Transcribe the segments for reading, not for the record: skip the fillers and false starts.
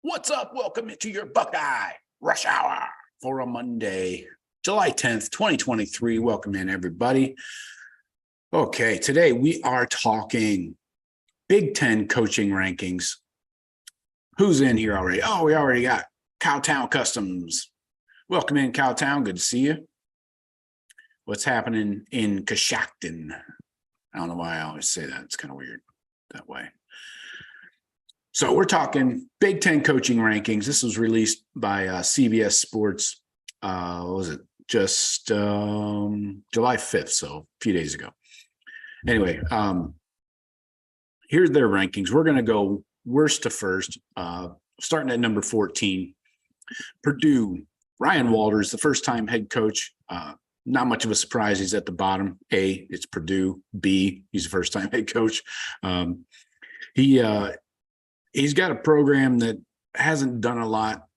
What's up? Welcome into your Buckeye Rush Hour for a Monday, July 10th, 2023. Welcome in, everybody. Okay, today we are talking Big Ten coaching rankings. Who's in here already? Oh, we already got Cowtown Customs. Welcome in, Cowtown. Good to see you. What's happening in Coshocton? I don't know why I always say that. It's kind of weird that way. So we're talking Big Ten coaching rankings. This was released by CBS Sports. What was it? Just July 5th, so a few days ago. Anyway, here's their rankings. We're going to go worst to first, starting at number 14. Purdue, Ryan Walters, the first-time head coach. Not much of a surprise. He's at the bottom. A, it's Purdue. B, he's the first-time head coach. He's got a program that hasn't done a lot.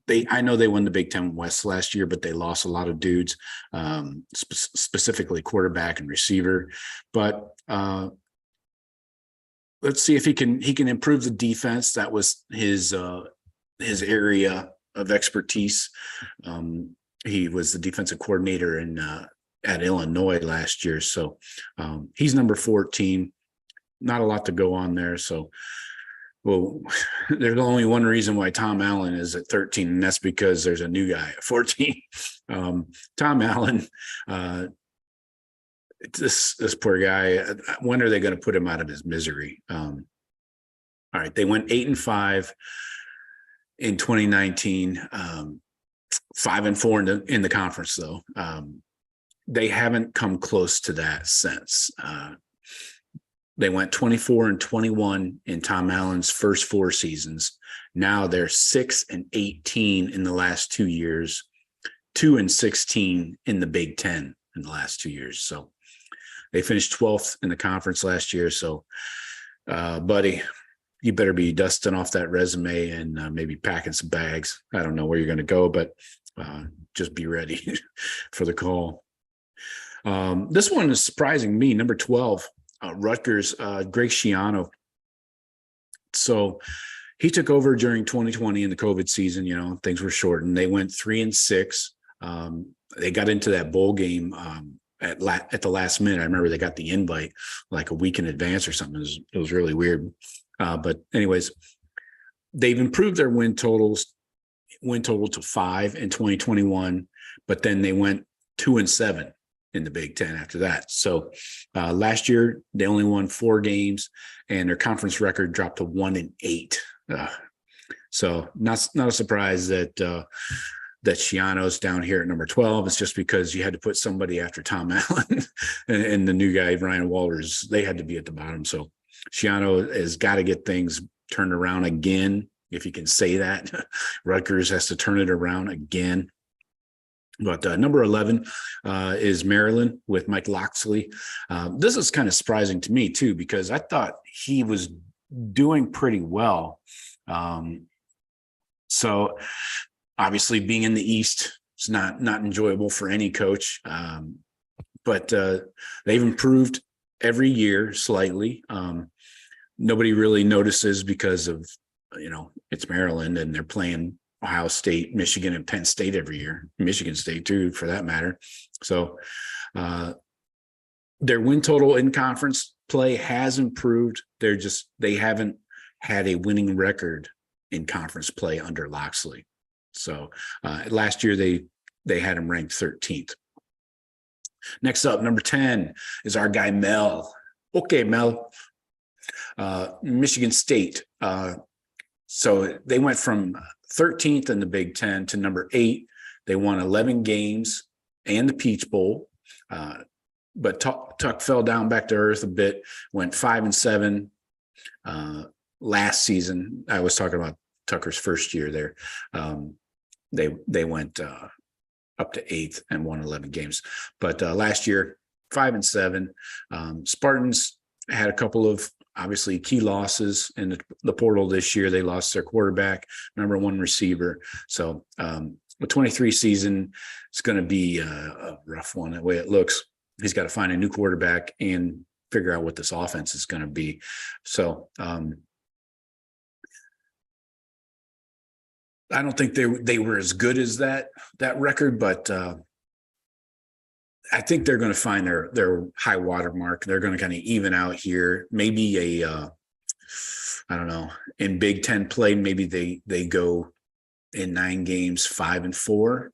I know they won the Big Ten West last year, but they lost a lot of dudes, specifically quarterback and receiver. But let's see if he can improve the defense. That was his area of expertise. He was the defensive coordinator at Illinois last year, so he's number 14. Not a lot to go on there. So, well, there's only one reason why Tom Allen is at 13, and that's because there's a new guy at 14. Tom Allen, this poor guy. When are they going to put him out of his misery? All right, they went 8-5 in 2019, 5-4 in the conference though. They haven't come close to that since. They went 24-21 in Tom Allen's first 4 seasons. Now they're 6-18 in the last 2 years, 2-16 in the Big Ten in the last 2 years. So they finished 12th in the conference last year. So, buddy, you better be dusting off that resume and maybe packing some bags. I don't know where you're going to go, but just be ready for the call. This one is surprising me. Number 12. Rutgers, Greg Schiano. So he took over during 2020 in the COVID season. You know, things were shortened. They went 3-6. They got into that bowl game at the last minute. I remember they got the invite like a week in advance or something. It was really weird. But anyways, they've improved their win total to 5 in 2021, but then they went 2-7 in the Big Ten after that. So last year they only won 4 games, and their conference record dropped to 1-8. So not a surprise that Schiano's down here at number 12. It's just because you had to put somebody after Tom Allen and the new guy Ryan Walters. They had to be at the bottom. So Schiano has got to get things turned around again, if you can say that. Rutgers has to turn it around again. But number 11 is Maryland with Mike Locksley. This is kind of surprising to me, too, because I thought he was doing pretty well. So obviously being in the East is not enjoyable for any coach. But they've improved every year slightly. Nobody really notices because of, it's Maryland and they're playing Ohio State, Michigan, and Penn State every year. Michigan State too, for that matter. So their win total in conference play has improved. They haven't had a winning record in conference play under Locksley. So last year they had him ranked 13th. Next up, number 10 is our guy Mel. Okay, Mel. Michigan State. So they went from 13th in the Big Ten to number 8. They won 11 games and the Peach Bowl. But Tuck fell down back to earth a bit, went 5-7 last season. I was talking about Tucker's first year there. They went up to 8th and won 11 games. But last year, 5-7. Spartans had a couple of obviously key losses in the portal this year. They lost their quarterback, number 1 receiver. So the 23 season is going to be a rough one, the way it looks. He's got to find a new quarterback and figure out what this offense is going to be. So I don't think they were as good as that record, but I think they're going to find their high water mark. They're going to kind of even out here. Maybe I don't know, in Big Ten play, maybe they go in 9 games, 5-4.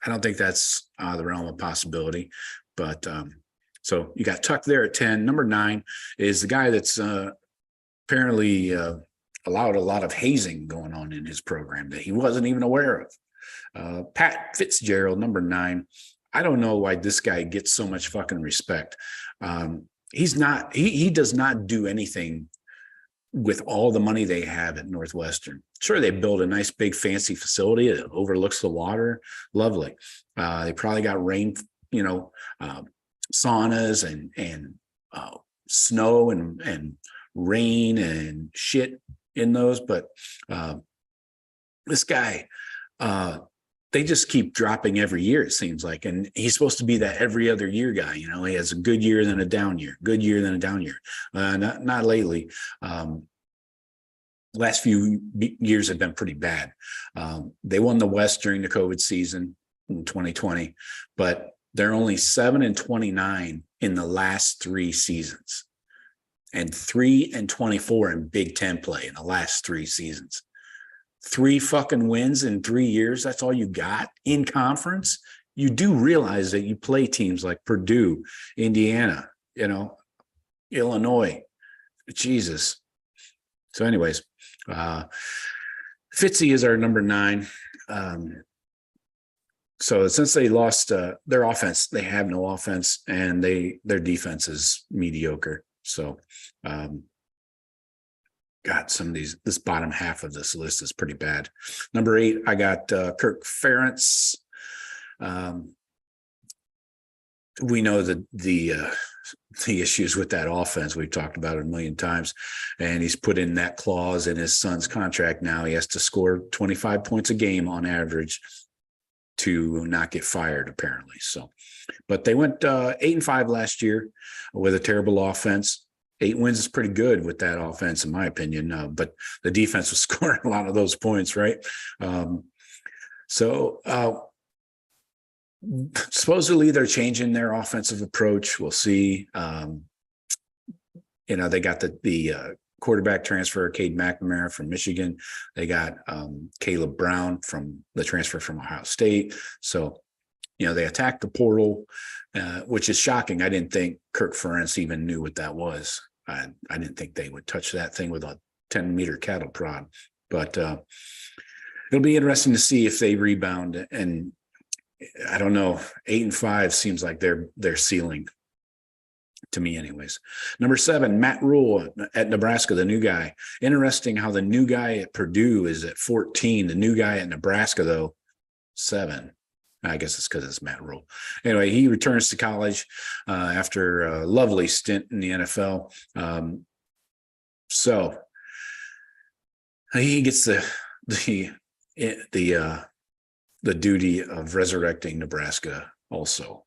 I don't think that's out of the realm of possibility. But so you got Tuck there at 10. Number 9 is the guy that's apparently allowed a lot of hazing going on in his program that he wasn't even aware of. Pat Fitzgerald, number 9. I don't know why this guy gets so much fucking respect. He does not do anything with all the money they have at Northwestern. Sure, they built a nice big fancy facility that overlooks the water. Lovely. They probably got rain, saunas and snow and rain and shit in those. But this guy, they just keep dropping every year, it seems like. And he's supposed to be that every other year guy. He has a good year, then a down year, good year, then a down year. Not lately. Last few years have been pretty bad. They won the West during the COVID season in 2020, but they're only 7-29 in the last 3 seasons and 3-24 in Big Ten play in the last 3 seasons. 3 fucking wins in 3 years. That's all you got in conference. You do realize that you play teams like Purdue, Indiana, Illinois. Jesus. So anyways, Fitzy is our number 9. So since they lost their offense, they have no offense, and their defense is mediocre. So, this bottom half of this list is pretty bad. Number 8, I got Kirk Ferentz. We know that the issues with that offense. We've talked about it a million times, and he's put in that clause in his son's contract. Now he has to score 25 points a game on average to not get fired, apparently. So, but they went 8-5 last year with a terrible offense. 8 wins is pretty good with that offense, in my opinion. But the defense was scoring a lot of those points, right? Supposedly they're changing their offensive approach. We'll see. They got the quarterback transfer, Cade McNamara from Michigan. They got Caleb Brown from the transfer from Ohio State. So, they attacked the portal, which is shocking. I didn't think Kirk Ferentz even knew what that was. I didn't think they would touch that thing with a 10-meter cattle prod. But it'll be interesting to see if they rebound. And I don't know, 8-5 seems like their ceiling to me anyways. Number 7, Matt Rule at Nebraska, the new guy. Interesting how the new guy at Purdue is at 14. The new guy at Nebraska, though, 7. I guess it's because it's Matt Rule. Anyway, he returns to college after a lovely stint in the NFL. So he gets the duty of resurrecting Nebraska also.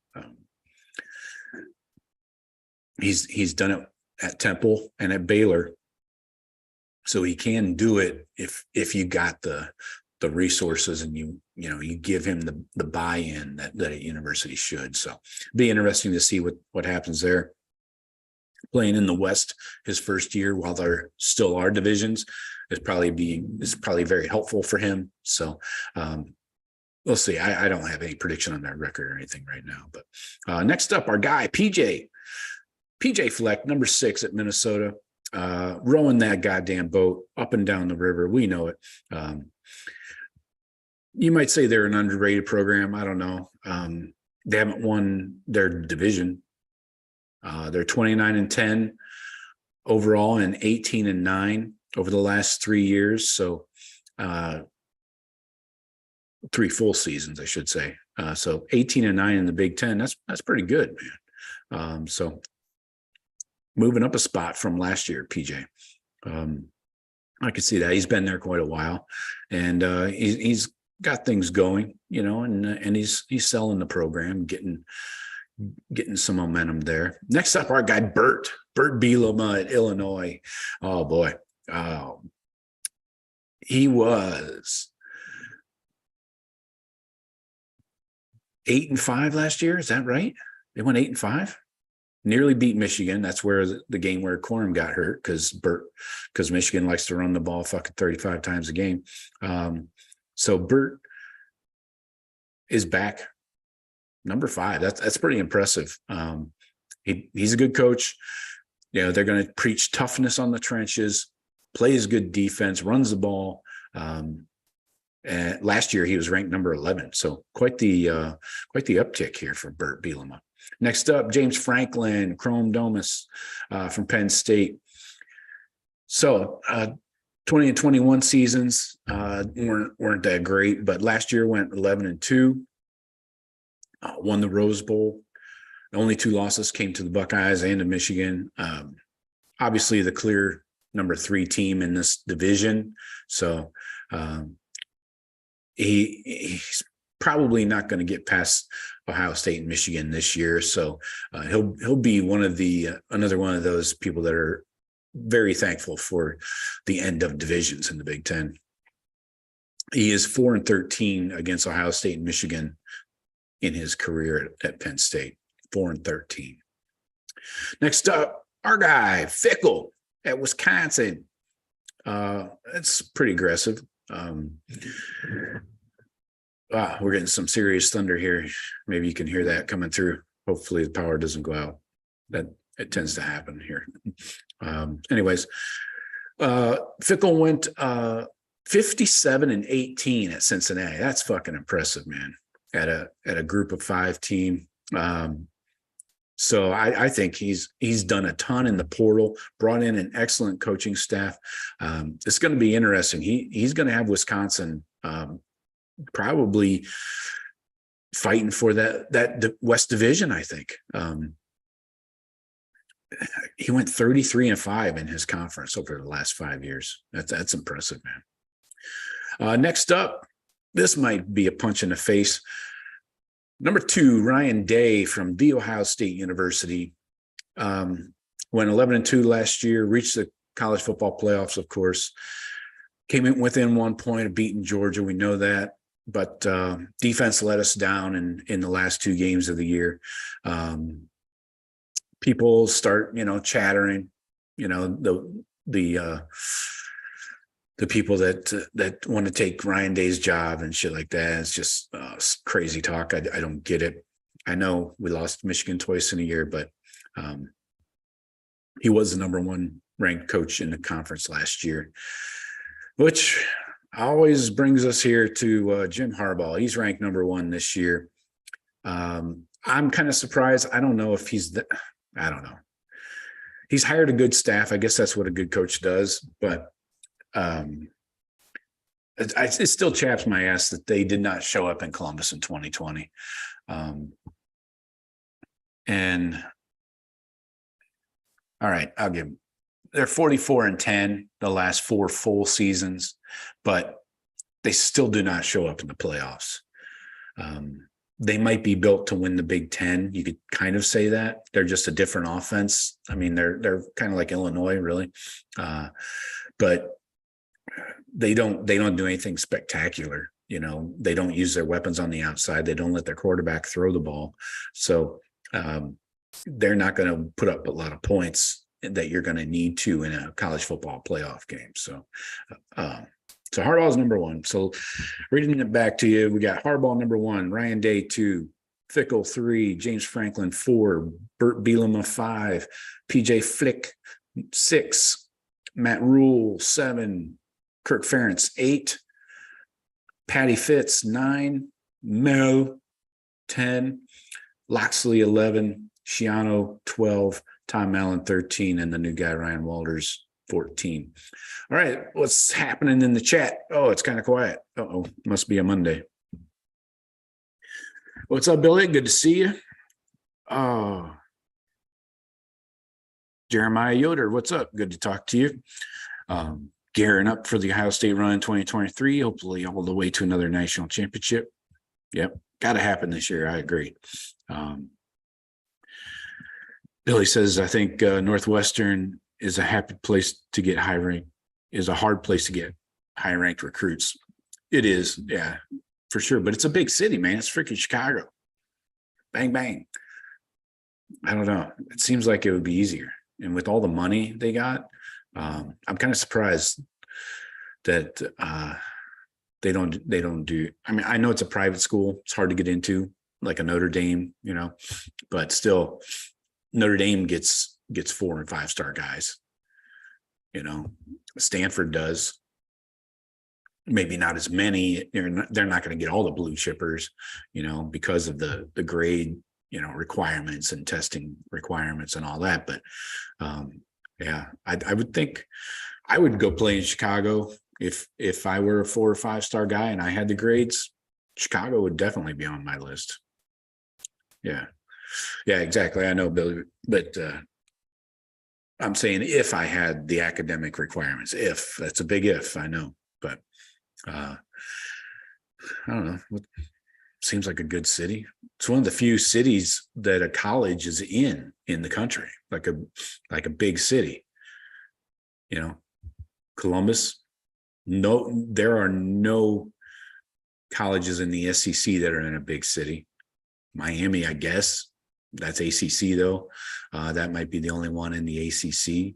He's done it at Temple and at Baylor, so he can do it if you got the resources and you give him the buy-in that a university should. So be interesting to see what happens there. Playing in the West his first year while there still are divisions is probably very helpful for him. So we'll see. I don't have any prediction on their record or anything right now. But next up, our guy PJ Fleck, number 6 at Minnesota, rowing that goddamn boat up and down the river. We know it. You might say they're an underrated program. I don't know. They haven't won their division. They're 29-10 overall and 18-9 over the last 3 years. So 3 full seasons, I should say. So 18-9 in the Big Ten. That's pretty good, man. So moving up a spot from last year, PJ. I could see that. He's been there quite a while, and he's got things going, and he's selling the program, getting some momentum there. Next up, our guy Bert Bielema at Illinois. Oh boy, he was 8-5 last year. Is that right? They went 8-5. Nearly beat Michigan. That's where the game where Corum got hurt because Michigan likes to run the ball fucking 35 times a game. So Burt is back, number 5. That's pretty impressive. He's a good coach. You know, they're going to preach toughness on the trenches, plays good defense, runs the ball. And last year he was ranked number 11. So quite the uptick here for Burt Bielema. Next up, James Franklin, Chrome Domus from Penn State. So 20 and 21 seasons weren't that great, but last year went 11-2, won the Rose Bowl. The only 2 losses came to the Buckeyes and to Michigan. Obviously, the clear number 3 team in this division. So he's probably not going to get past Ohio State and Michigan this year. So he'll be another one of those people that are very thankful for the end of divisions in the Big Ten. He is 4-13 against Ohio State and Michigan in his career at Penn State. 4-13. Next up, our guy Fickle at Wisconsin. That's pretty aggressive. We're getting some serious thunder here. Maybe you can hear that coming through. Hopefully the power doesn't go out. That it tends to happen here. Anyways, Fickle went 57-18 at Cincinnati. That's fucking impressive, man. At a group of 5 team. So I think he's done a ton in the portal, brought in an excellent coaching staff. It's going to be interesting. He's going to have Wisconsin probably fighting for that West Division, I think. He went 33-5 in his conference over the last 5 years. That's impressive, man. Next up, this might be a punch in the face. Number 2, Ryan Day from The Ohio State University. Went 11-2 last year, reached the college football playoffs, of course. Came in within 1 point of beating Georgia. We know that. But defense let us down in the last 2 games of the year. People start, chattering, the people that want to take Ryan Day's job and shit like that. It's just crazy talk. I don't get it. I know we lost Michigan twice in a year, but he was the number 1 ranked coach in the conference last year, which always brings us here to Jim Harbaugh. He's ranked number 1 this year. I'm kind of surprised. I don't know if I don't know. He's hired a good staff. I guess that's what a good coach does, but it still chaps my ass that they did not show up in Columbus in 2020. And all right, I'll give them. They're 44-10 the last 4 full seasons, but they still do not show up in the playoffs. They might be built to win the Big Ten. You could kind of say that. They're just a different offense. I mean, they're kind of like Illinois, really. But they don't do anything spectacular. They don't use their weapons on the outside. They don't let their quarterback throw the ball. So they're not going to put up a lot of points that you're going to need to in a college football playoff game. So Harbaugh's number 1. So reading it back to you, we got Harbaugh number 1, Ryan Day 2, Fickle 3, James Franklin 4, Burt Bielema 5, PJ Flick 6, Matt Rule 7, Kirk Ferentz 8, Patty Fitz 9, Mel 10, Loxley 11, Shiano 12, Tom Allen 13, and the new guy Ryan Walters 14. All right, what's happening in the chat? Oh, it's kind of quiet. Uh-oh, must be a Monday. What's up, Billy? Good to see you. Oh, Jeremiah Yoder, what's up? Good to talk to you. Gearing up for the Ohio State run in 2023, hopefully all the way to another national championship. Yep, got to happen this year. I agree. Billy says, I think Northwestern is a happy place to get high ranked, is a hard place to get high ranked recruits. It is, yeah, for sure. But it's a big city, man. It's freaking Chicago. bang, bang. I don't know. It seems like it would be easier. And with all the money they got, I'm kind of surprised that they don't do. I mean, I know it's a private school. It's hard to get into, like a Notre Dame, but still Notre Dame gets 4 and 5 star guys. Stanford does. Maybe not as many. They're not going to get all the blue chippers, because of the grade, requirements and testing requirements and all that. But yeah, I would think I would go play in Chicago if I were a 4 or 5 star guy and I had the grades. Chicago would definitely be on my list. Yeah, exactly. I know, Billy, but I'm saying if I had the academic requirements. If that's a big if, I know, but I don't know. Seems like a good city. It's one of the few cities that a college is in the country, like a big city. Columbus. No, there are no colleges in the SEC that are in a big city. Miami, I guess. That's ACC though. That might be the only one in the ACC.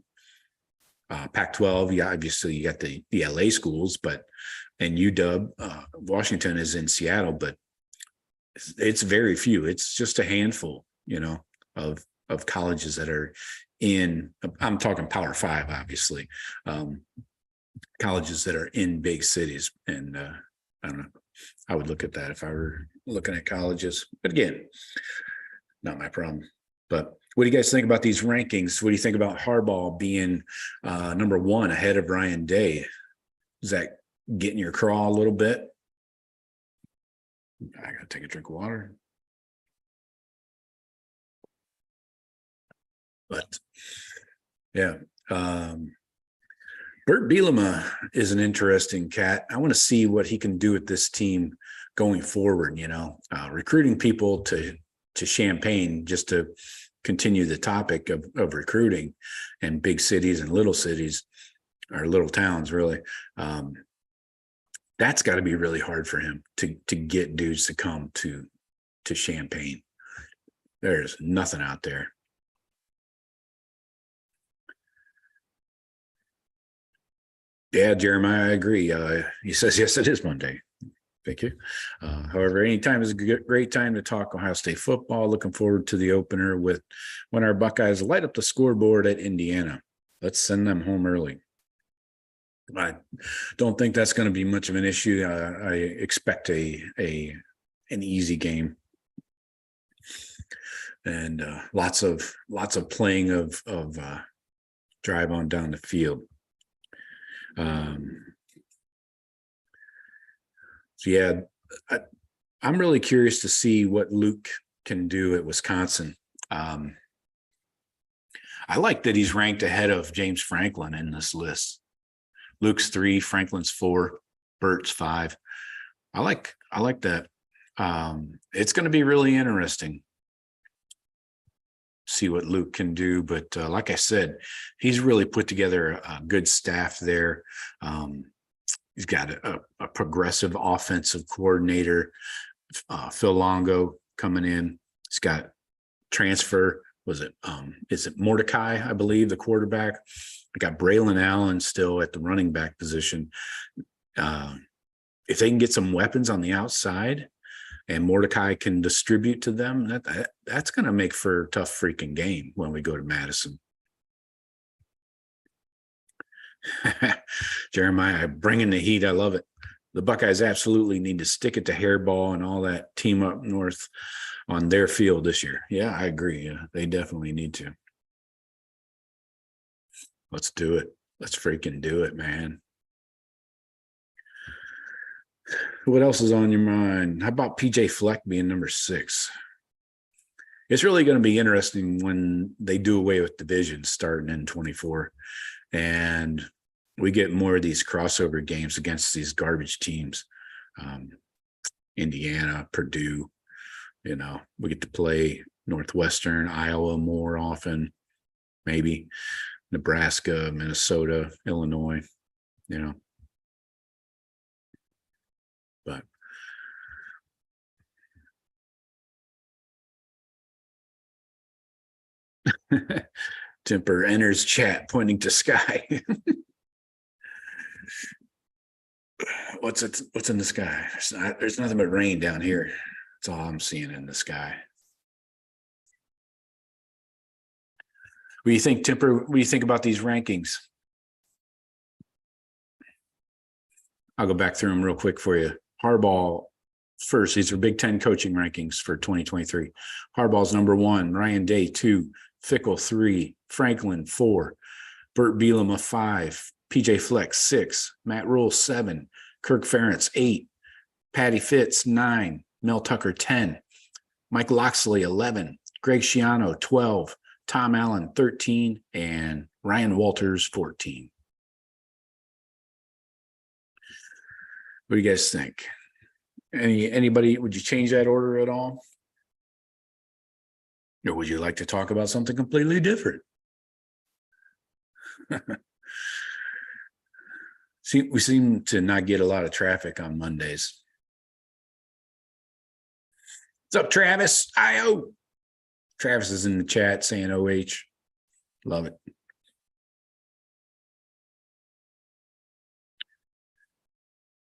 Pac-12, yeah, obviously you got the LA schools, and UW, Washington is in Seattle, but it's very few. It's just a handful, of colleges that are in. I'm talking Power 5, obviously. Colleges that are in big cities, and I don't know. I would look at that if I were looking at colleges, but again, not my problem. But what do you guys think about these rankings? What do you think about Harbaugh being number 1 ahead of Ryan Day? Is that getting your craw a little bit? I gotta take a drink of water. But yeah, Bert Bielema is an interesting cat. I want to see what he can do with this team going forward. Recruiting people to Champaign, just to continue the topic of recruiting and big cities and little cities, or little towns, really. That's got to be really hard for him to get dudes to come to Champaign. There's nothing out there. Yeah, Jeremiah, I agree. He says, yes, it is Monday. Thank you. However, anytime is a great time to talk Ohio State football. Looking forward to the opener when our Buckeyes light up the scoreboard at Indiana. Let's send them home early. I don't think that's going to be much of an issue. I expect an easy game, and lots of playing of drive on down the field. So yeah, I'm really curious to see what Luke can do at Wisconsin. I like that he's ranked ahead of James Franklin in this list. Luke's 3, Franklin's 4, Bert's 5. I like that. It's going to be really interesting. See what Luke can do, but like I said, he's really put together a good staff there. He's got a progressive offensive coordinator, Phil Longo, coming in. He's got transfer. Is it Mordecai, I believe, the quarterback? I got Braylon Allen still at the running back position. If they can get some weapons on the outside and Mordecai can distribute to them, that's going to make for a tough freaking game when we go to Madison. Jeremiah, bringing the heat. I love it. The Buckeyes absolutely need to stick it to Hairball and all that team up north on their field this year. Yeah, I agree. Yeah, they definitely need to. Let's do it. Let's freaking do it, man. What else is on your mind? How about PJ Fleck being number 6? It's really going to be interesting when they do away with divisions starting in 24, and we get more of these crossover games against these garbage teams. Indiana, Purdue, we get to play Northwestern, Iowa more often, maybe Nebraska, Minnesota, Illinois, but Temper enters chat pointing to sky. What's in the sky? There's nothing but rain down here. That's all I'm seeing in the sky. What do you think, Temper? What do you think about these rankings? I'll go back through them real quick for you. Harbaugh first. These are Big Ten coaching rankings for 2023. Harbaugh's number 1, Ryan Day 2, Fickle 3, Franklin 4, Burt Bielema 5, PJ Fleck 6, Matt Rule 7, Kirk Ferentz 8, Patty Fitz 9, Mel Tucker 10, Mike Loxley 11, Greg Schiano 12, Tom Allen 13, and Ryan Walters 14. What do you guys think? Anybody, would you change that order at all? Or would you like to talk about something completely different? See, we seem to not get a lot of traffic on Mondays. What's up, Travis? IO. Travis is in the chat saying OH. Love it.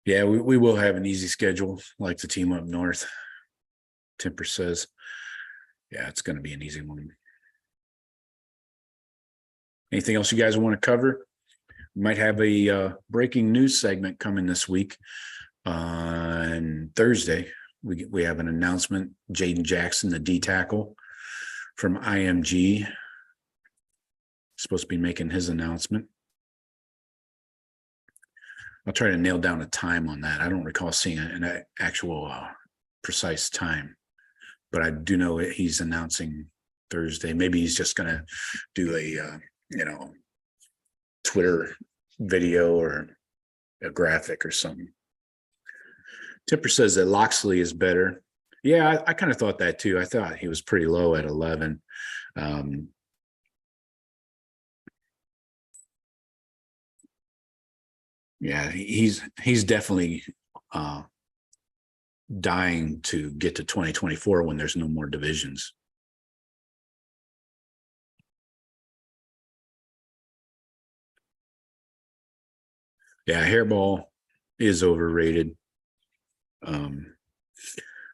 Yeah, we will have an easy schedule like the team up north. Temper says, yeah, it's going to be an easy one. Anything else you guys want to cover? We might have a breaking news segment coming this week. On Thursday, we have an announcement. Jaden Jackson, the D tackle from IMG, supposed to be making his announcement. I'll try to nail down a time on that. I don't recall seeing an actual precise time, but I do know he's announcing Thursday. Maybe he's just going to do a, Twitter video or a graphic or something. Tipper says that Loxley is better. Yeah, I kind of thought that too. I thought he was pretty low at 11. Yeah, he's definitely dying to get to 2024 when there's no more divisions. Yeah, Hairball is overrated.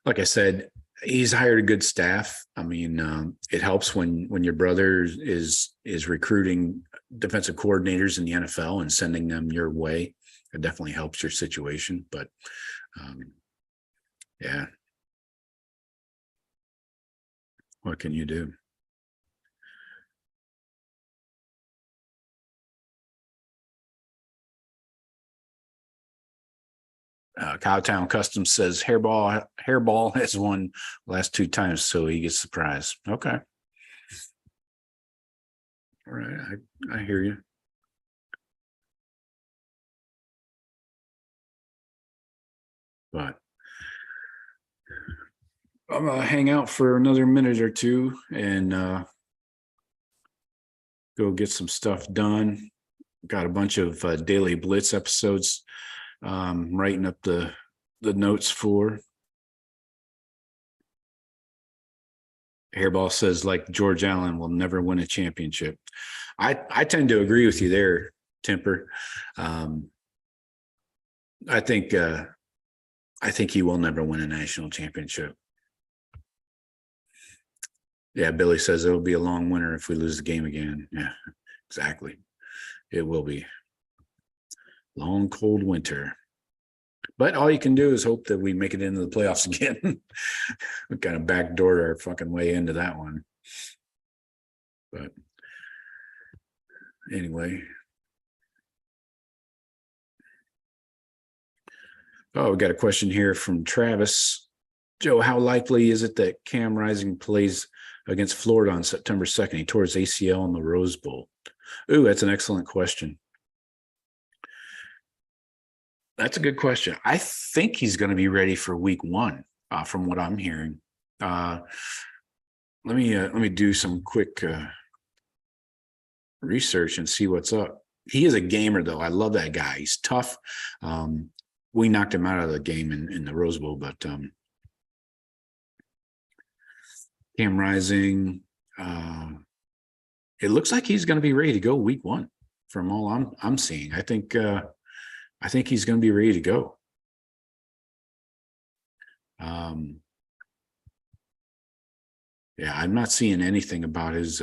Like I said, he's hired a good staff. I mean, it helps when your brother is recruiting defensive coordinators in the NFL and sending them your way. It definitely helps your situation. But yeah, what can you do? Cowtown Customs says Hairball has won the last 2 times, so he gets the prize. Okay. All right. I hear you. But I'm going to hang out for another minute or two and go get some stuff done. Got a bunch of Daily Blitz episodes writing up the notes for. Hairball says, like George Allen will never win a championship. I tend to agree with you there, Temper. I think he will never win a national championship. Yeah, Billy says it'll be a long winter if we lose the game again. Yeah, exactly. It will be. Long, cold winter. But all you can do is hope that we make it into the playoffs again. We kind of backdoored our fucking way into that one. But anyway. Oh, we got a question here from Travis. Joe, how likely is it that Cam Rising plays against Florida on September 2nd? He tore his ACL in the Rose Bowl. Ooh, that's an excellent question. That's a good question. I think he's going to be ready for week 1, from what I'm hearing. Let me do some quick research and see what's up. He is a gamer, though. I love that guy. He's tough. We knocked him out of the game in the Rose Bowl, but Cam Rising, it looks like he's going to be ready to go week 1 from all I'm seeing. I think he's going to be ready to go. Yeah, I'm not seeing anything about his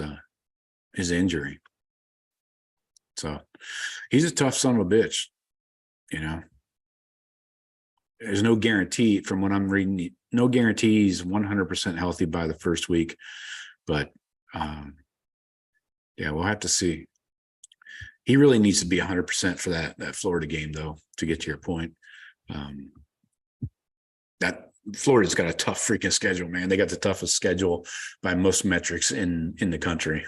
injury. So he's a tough son of a bitch, you know. There's no guarantee from what I'm reading, no guarantee he's 100% healthy by the first week, but yeah, we'll have to see. He really needs to be 100% for that Florida game, though, to get to your point. That Florida's got a tough freaking schedule, man. They got the toughest schedule by most metrics in the country.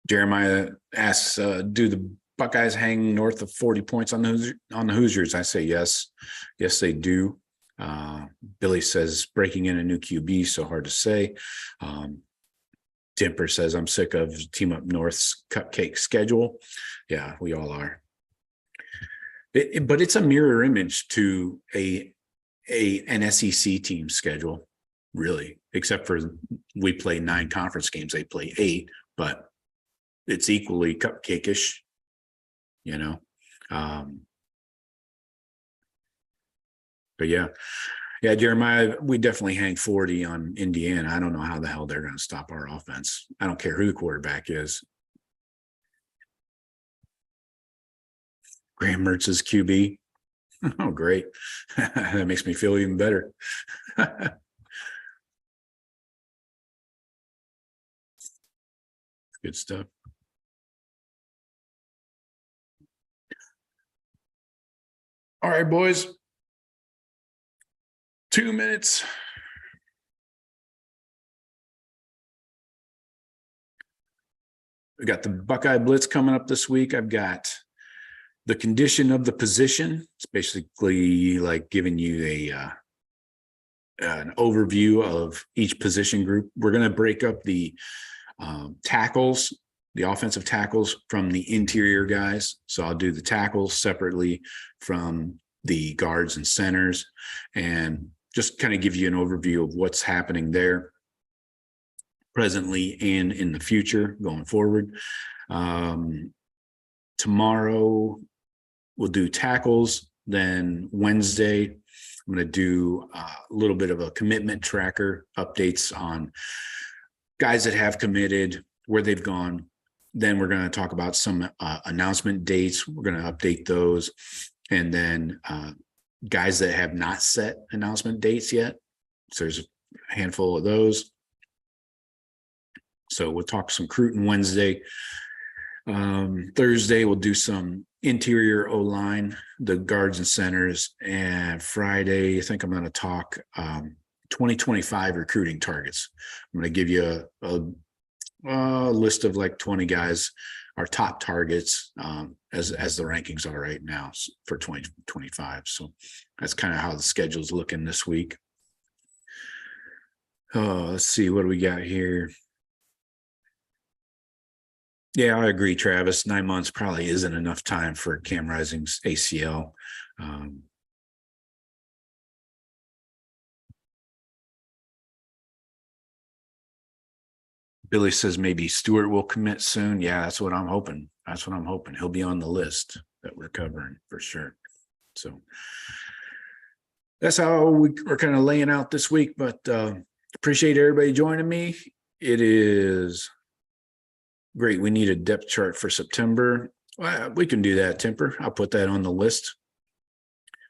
Jeremiah asks, do the Buckeyes hang north of 40 points on the Hoosiers? I say yes. Yes, they do. Billy says breaking in a new QB, so hard to say. Timper says, I'm sick of Team Up North's cupcake schedule. Yeah, we all are. But it's a mirror image to an SEC team schedule, really, except for we play 9 conference games. They play 8, but it's equally cupcake-ish, you know. But yeah, Jeremiah, we definitely hang 40 on Indiana. I don't know how the hell they're going to stop our offense. I don't care who the quarterback is. Graham Mertz's QB. Oh, great. That makes me feel even better. Good stuff. All right, boys. 2 minutes. We got the Buckeye Blitz coming up this week. I've got the condition of the position. It's basically like giving you an overview of each position group. We're going to break up the tackles, the offensive tackles from the interior guys. So I'll do the tackles separately from the guards and centers, and just kind of give you an overview of what's happening there presently and in the future going forward. Tomorrow we'll do tackles. Then Wednesday, I'm going to do a little bit of a commitment tracker, updates on guys that have committed, where they've gone. Then we're going to talk about some announcement dates. We're going to update those. And then guys that have not set announcement dates yet. So there's a handful of those. So we'll talk some recruiting Wednesday. Thursday, we'll do some interior O-line, the guards and centers. And Friday, I think I'm going to talk 2025 recruiting targets. I'm going to give you a list of like 20 guys, our top targets as the rankings are right now for 2025. So that's kind of how the schedule is looking this week. Oh, let's see, what do we got here? Yeah, I agree, Travis. 9 months probably isn't enough time for Cam Rising's ACL. Billy says maybe Stewart will commit soon. Yeah, that's what I'm hoping. That's what I'm hoping. He'll be on the list that we're covering for sure. So that's how we're kind of laying out this week, but appreciate everybody joining me. It is great. We need a depth chart for September. Well, we can do that, Temper. I'll put that on the list.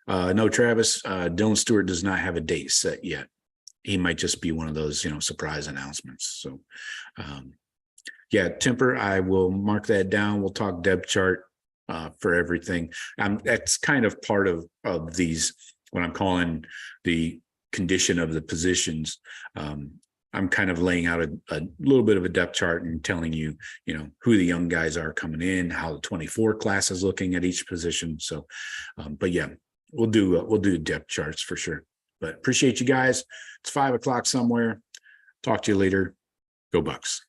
No, Travis, Dylan Stewart does not have a date set yet. He might just be one of those, surprise announcements. So, yeah, Temper, I will mark that down. We'll talk depth chart for everything. That's kind of part of these, what I'm calling the condition of the positions. I'm kind of laying out a little bit of a depth chart and telling you, who the young guys are coming in, how the 24 class is looking at each position. So, but yeah, we'll do depth charts for sure. But appreciate you guys. It's 5 o'clock somewhere. Talk to you later. Go Bucks.